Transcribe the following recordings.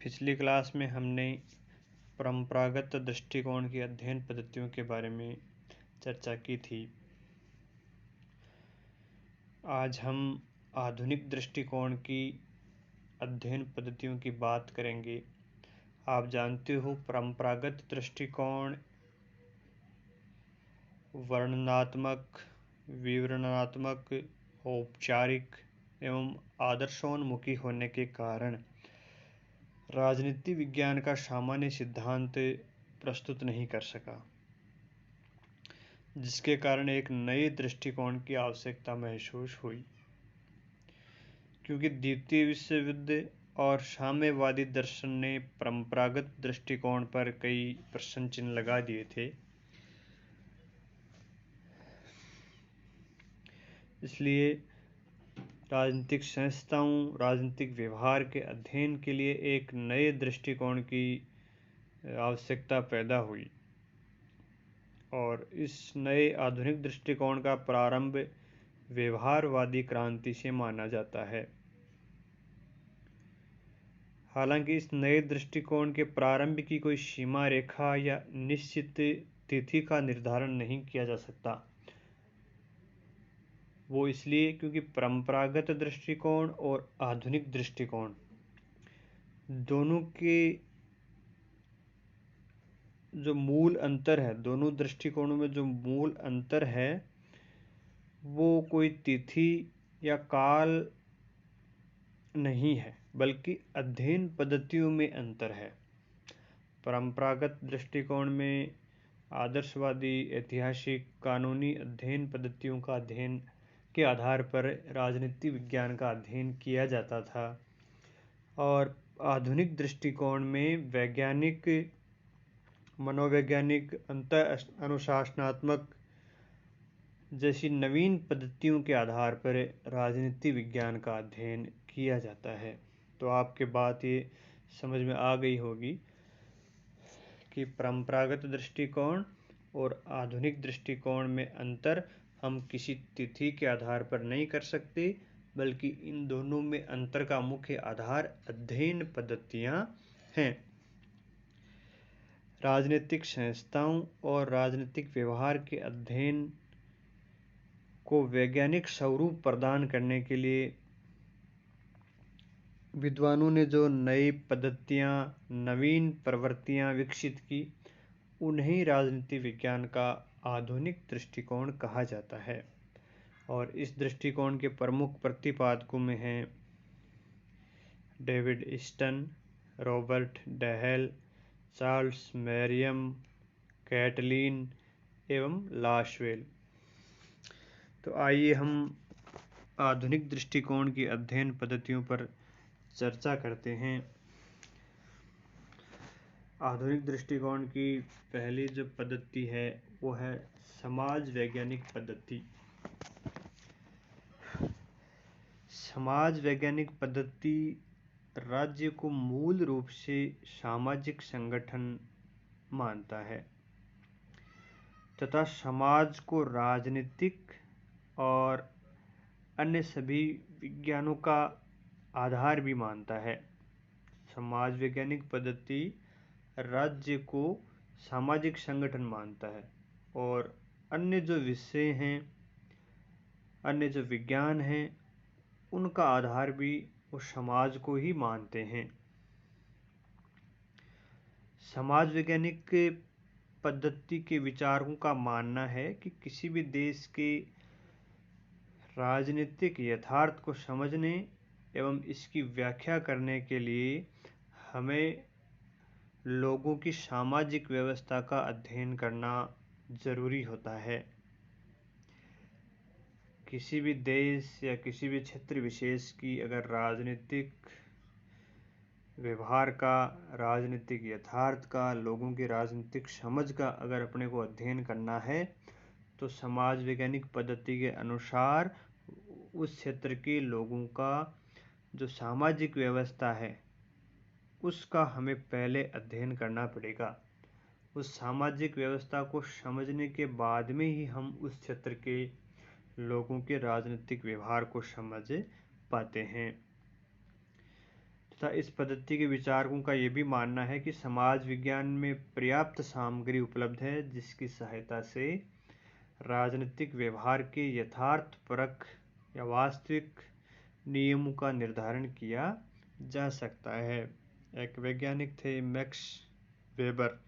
पिछली क्लास में हमने परंपरागत दृष्टिकोण की अध्ययन पद्धतियों के बारे में चर्चा की थी। आज हम आधुनिक दृष्टिकोण की अध्ययन पद्धतियों की बात करेंगे। आप जानते हो, परंपरागत दृष्टिकोण वर्णनात्मक, विवरणात्मक, औपचारिक एवं आदर्शोन्मुखी होने के कारण राजनीति विज्ञान का सामान्य सिद्धांत प्रस्तुत नहीं कर सका, जिसके कारण एक नए दृष्टिकोण की आवश्यकता महसूस हुई। क्योंकि द्वितीय विश्व युद्ध और साम्यवादी दर्शन ने परंपरागत दृष्टिकोण पर कई प्रश्न चिन्ह लगा दिए थे, इसलिए राजनीतिक संस्थाओं, राजनीतिक व्यवहार के अध्ययन के लिए एक नए दृष्टिकोण की आवश्यकता पैदा हुई और इस नए आधुनिक दृष्टिकोण का प्रारंभ व्यवहारवादी क्रांति से माना जाता है। हालांकि इस नए दृष्टिकोण के प्रारंभ की कोई सीमा रेखा या निश्चित तिथि का निर्धारण नहीं किया जा सकता। वो इसलिए क्योंकि परंपरागत दृष्टिकोण और आधुनिक दृष्टिकोण दोनों के जो मूल अंतर है, दोनों दृष्टिकोणों में जो मूल अंतर है वो कोई तिथि या काल नहीं है, बल्कि अध्ययन पद्धतियों में अंतर है। परंपरागत दृष्टिकोण में आदर्शवादी, ऐतिहासिक, कानूनी अध्ययन पद्धतियों का अध्ययन के आधार पर राजनीति विज्ञान का अध्ययन किया जाता था और आधुनिक दृष्टिकोण में वैज्ञानिक, मनोवैज्ञानिक, अंतर अनुशासनात्मक जैसी नवीन पद्धतियों के आधार पर राजनीति विज्ञान का अध्ययन किया जाता है। तो आपके बात ये समझ में आ गई होगी कि परंपरागत दृष्टिकोण और आधुनिक दृष्टिकोण में अंतर हम किसी तिथि के आधार पर नहीं कर सकते, बल्कि इन दोनों में अंतर का मुख्य आधार अध्ययन पद्धतियां हैं। राजनीतिक संस्थाओं और राजनीतिक व्यवहार के अध्ययन को वैज्ञानिक स्वरूप प्रदान करने के लिए विद्वानों ने जो नई पद्धतियां, नवीन प्रवृत्तियां विकसित की, उन्हें राजनीति विज्ञान का आधुनिक दृष्टिकोण कहा जाता है। और इस दृष्टिकोण के प्रमुख प्रतिपादकों में हैं David Easton, Robert Dahl, Charles Merriam, Catlin एवं लाशवेल। तो आइए हम आधुनिक दृष्टिकोण की अध्ययन पद्धतियों पर चर्चा करते हैं। आधुनिक दृष्टिकोण की पहली जो पद्धति है वो है समाज वैज्ञानिक पद्धति। समाज वैज्ञानिक पद्धति राज्य को मूल रूप से सामाजिक संगठन मानता है तथा समाज को राजनीतिक और अन्य सभी विज्ञानों का आधार भी मानता है। समाज वैज्ञानिक पद्धति राज्य को सामाजिक संगठन मानता है और अन्य जो विषय हैं, अन्य जो विज्ञान हैं, उनका आधार भी वो समाज को ही मानते हैं। समाज वैज्ञानिक पद्धति के विचारकों का मानना है कि किसी भी देश के राजनीतिक यथार्थ को समझने एवं इसकी व्याख्या करने के लिए हमें लोगों की सामाजिक व्यवस्था का अध्ययन करना जरूरी होता है। किसी भी देश या किसी भी क्षेत्र विशेष की अगर राजनीतिक व्यवहार का, राजनीतिक यथार्थ का, लोगों की राजनीतिक समझ का अगर अपने को अध्ययन करना है तो समाज वैज्ञानिक पद्धति के अनुसार उस क्षेत्र के लोगों का जो सामाजिक व्यवस्था है उसका हमें पहले अध्ययन करना पड़ेगा। उस सामाजिक व्यवस्था को समझने के बाद में ही हम उस क्षेत्र के लोगों के राजनीतिक व्यवहार को समझ पाते हैं। तथा इस पद्धति के विचारकों का ये भी मानना है कि समाज विज्ञान में पर्याप्त सामग्री उपलब्ध है जिसकी सहायता से राजनीतिक व्यवहार के यथार्थपरक या वास्तविक नियमों का निर्धारण किया जा सकता है। एक वैज्ञानिक थे मैक्स वेबर,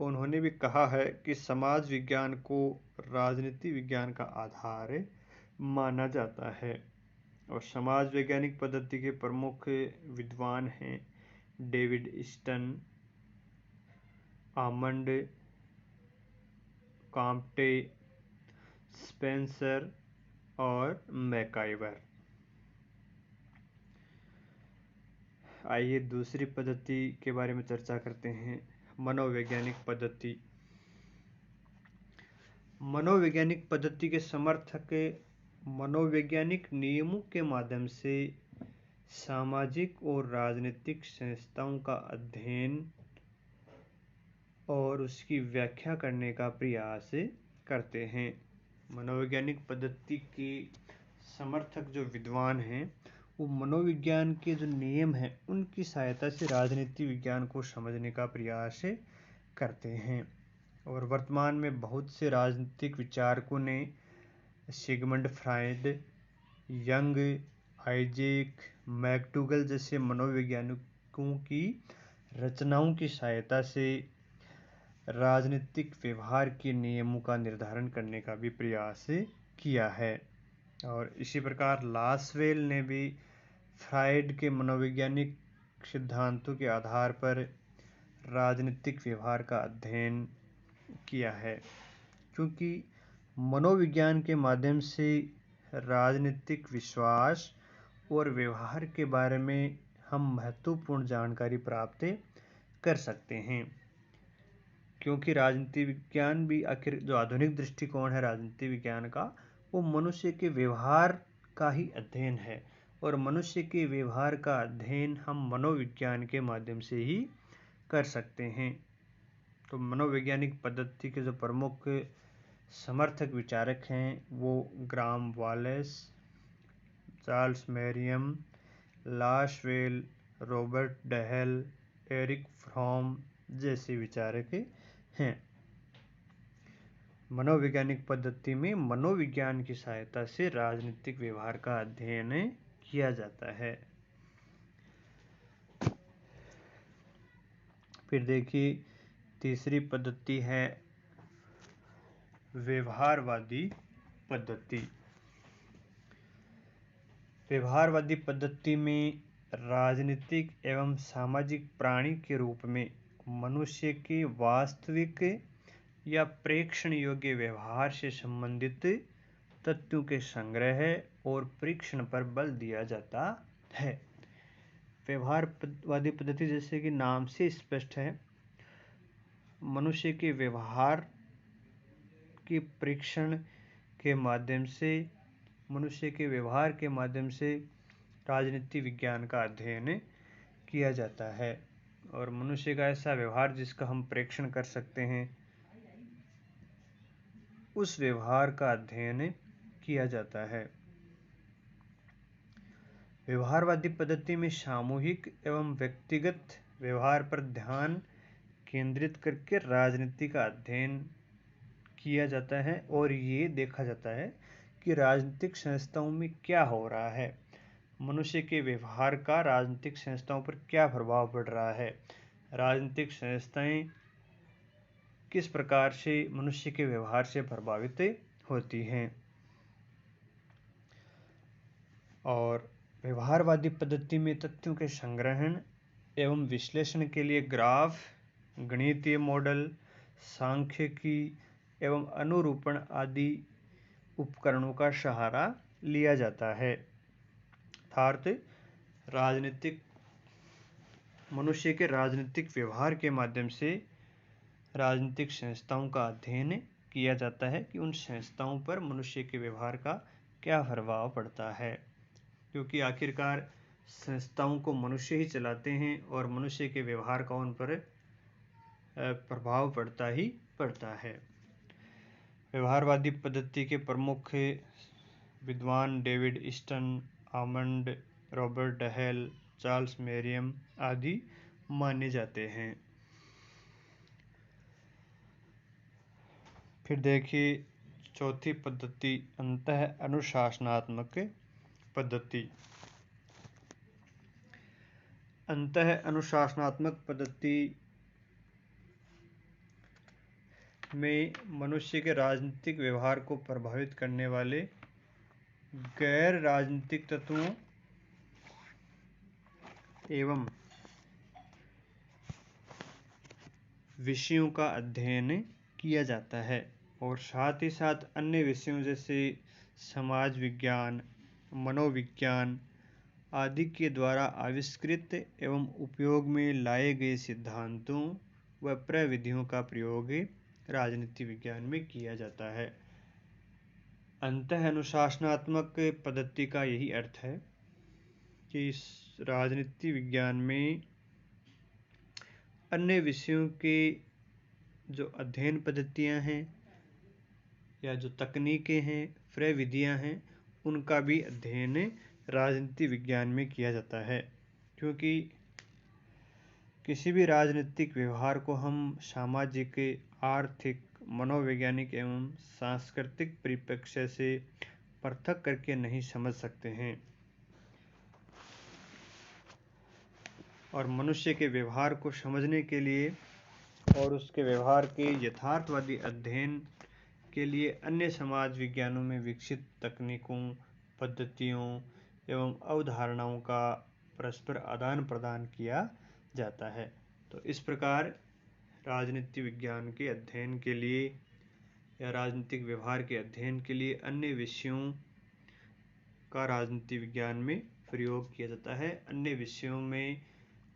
उन्होंने भी कहा है कि समाज विज्ञान को राजनीति विज्ञान का आधार माना जाता है। और समाज वैज्ञानिक पद्धति के प्रमुख विद्वान हैं David Easton, Almond, Comte, Spencer और मैकाइवर। आइए दूसरी पद्धति के बारे में चर्चा करते हैं, मनोवैज्ञानिक पद्धति। मनोवैज्ञानिक पद्धति के समर्थक मनोवैज्ञानिक नियमों के माध्यम से सामाजिक और राजनीतिक संस्थाओं का अध्ययन और उसकी व्याख्या करने का प्रयास करते हैं। मनोवैज्ञानिक पद्धति के समर्थक जो विद्वान हैं वो मनोविज्ञान के जो नियम हैं उनकी सहायता से राजनीति विज्ञान को समझने का प्रयास करते हैं। और वर्तमान में बहुत से राजनीतिक विचारकों ने Sigmund Freud, Young, Isaac, McDougall जैसे मनोवैज्ञानिकों की रचनाओं की सहायता से राजनीतिक व्यवहार के नियमों का निर्धारण करने का भी प्रयास किया है। और इसी प्रकार लासवेल ने भी फ्रायड के मनोवैज्ञानिक सिद्धांतों के आधार पर राजनीतिक व्यवहार का अध्ययन किया है, क्योंकि मनोविज्ञान के माध्यम से राजनीतिक विश्वास और व्यवहार के बारे में हम महत्वपूर्ण जानकारी प्राप्त कर सकते हैं। क्योंकि राजनीति विज्ञान भी आखिर जो आधुनिक दृष्टिकोण है राजनीति विज्ञान का, वो मनुष्य के व्यवहार का ही अध्ययन है और मनुष्य के व्यवहार का अध्ययन हम मनोविज्ञान के माध्यम से ही कर सकते हैं। तो मनोवैज्ञानिक पद्धति के जो प्रमुख समर्थक विचारक हैं वो Graham Wallas, Charles Merriam, Lasswell, Robert Dahl, Erich Fromm जैसे विचारक हैं। मनोवैज्ञानिक पद्धति में मनोविज्ञान की सहायता से राजनीतिक व्यवहार का अध्ययन किया जाता है। फिर देखिए तीसरी पद्धति है व्यवहारवादी पद्धति। व्यवहारवादी पद्धति में राजनीतिक एवं सामाजिक प्राणी के रूप में मनुष्य के वास्तविक या प्रेक्षण योग्य व्यवहार से संबंधित तथ्यों के संग्रह और परीक्षण पर बल दिया जाता है। व्यवहारवादी पद्धति जैसे कि नाम से स्पष्ट है, मनुष्य के व्यवहार के परीक्षण के माध्यम से, मनुष्य के व्यवहार के माध्यम से राजनीति विज्ञान का अध्ययन किया जाता है। और मनुष्य का ऐसा व्यवहार जिसका हम परीक्षण कर सकते हैं, उस व्यवहार का अध्ययन किया जाता है। व्यवहारवादी पद्धति में सामूहिक एवं व्यक्तिगत व्यवहार पर ध्यान केंद्रित करके राजनीति का अध्ययन किया जाता है और ये देखा जाता है कि राजनीतिक संस्थाओं में क्या हो रहा है, मनुष्य के व्यवहार का राजनीतिक संस्थाओं पर क्या प्रभाव पड़ रहा है, राजनीतिक संस्थाएं किस प्रकार से मनुष्य के व्यवहार से प्रभावित होती हैं। और व्यवहारवादी पद्धति में तथ्यों के संग्रहण एवं विश्लेषण के लिए ग्राफ, गणितीय मॉडल, सांख्यिकी एवं अनुरूपण आदि उपकरणों का सहारा लिया जाता है। अर्थात राजनीतिक मनुष्य के राजनीतिक व्यवहार के माध्यम से राजनीतिक संस्थाओं का अध्ययन किया जाता है कि उन संस्थाओं पर मनुष्य के व्यवहार का क्या प्रभाव पड़ता है, क्योंकि आखिरकार संस्थाओं को मनुष्य ही चलाते हैं और मनुष्य के व्यवहार का उन पर प्रभाव पड़ता ही पड़ता है। व्यवहारवादी पद्धति के प्रमुख विद्वान David Easton, Almond, Robert Dahl, Charles Merriam आदि माने जाते हैं। फिर देखिए चौथी पद्धति अंतः अनुशासनात्मक पद्धति। अंतः अनुशासनात्मक पद्धति में मनुष्य के राजनीतिक व्यवहार को प्रभावित करने वाले गैर राजनीतिक तत्वों एवं विषयों का अध्ययन किया जाता है और साथ ही साथ अन्य विषयों जैसे समाज विज्ञान, मनोविज्ञान आदि के द्वारा आविष्कृत एवं उपयोग में लाए गए सिद्धांतों व प्रविधियों का प्रयोग राजनीति विज्ञान में किया जाता है। अंतः अनुशासनात्मक पद्धति का यही अर्थ है कि इस राजनीति विज्ञान में अन्य विषयों के जो अध्ययन पद्धतियां हैं या जो तकनीकें हैं, प्रविधियां हैं, उनका भी अध्ययन राजनीति विज्ञान में किया जाता है। क्योंकि किसी भी राजनीतिक व्यवहार को हम सामाजिक, आर्थिक, मनोवैज्ञानिक एवं सांस्कृतिक परिप्रेक्ष्य से पृथक करके नहीं समझ सकते हैं और मनुष्य के व्यवहार को समझने के लिए और उसके व्यवहार के यथार्थवादी अध्ययन के लिए अन्य समाज विज्ञानों में विकसित तकनीकों, पद्धतियों एवं अवधारणाओं का परस्पर आदान प्रदान किया जाता है। तो इस प्रकार राजनीति विज्ञान के अध्ययन के लिए या राजनीतिक व्यवहार के अध्ययन के लिए अन्य विषयों का राजनीति विज्ञान में प्रयोग किया जाता है। अन्य विषयों में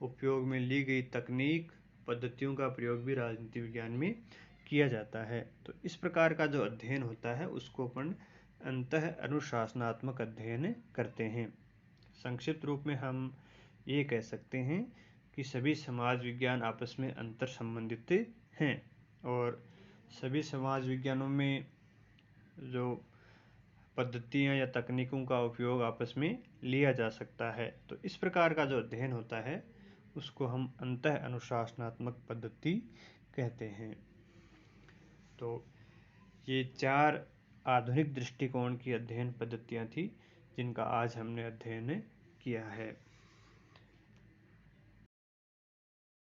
उपयोग में ली गई तकनीक, पद्धतियों का प्रयोग भी राजनीति विज्ञान में किया जाता है। तो इस प्रकार का जो अध्ययन होता है उसको अपन अंतः अनुशासनात्मक अध्ययन करते हैं। संक्षिप्त रूप में हम ये कह सकते हैं कि सभी समाज विज्ञान आपस में अंतर संबंधित हैं और सभी समाज विज्ञानों में जो पद्धतियाँ या तकनीकों का उपयोग आपस में लिया जा सकता है। तो इस प्रकार का जो अध्ययन होता है उसको हम अंतः अनुशासनात्मक पद्धति कहते हैं। तो ये 4 आधुनिक दृष्टिकोण की अध्ययन पद्धतियाँ थी जिनका आज हमने अध्ययन किया है।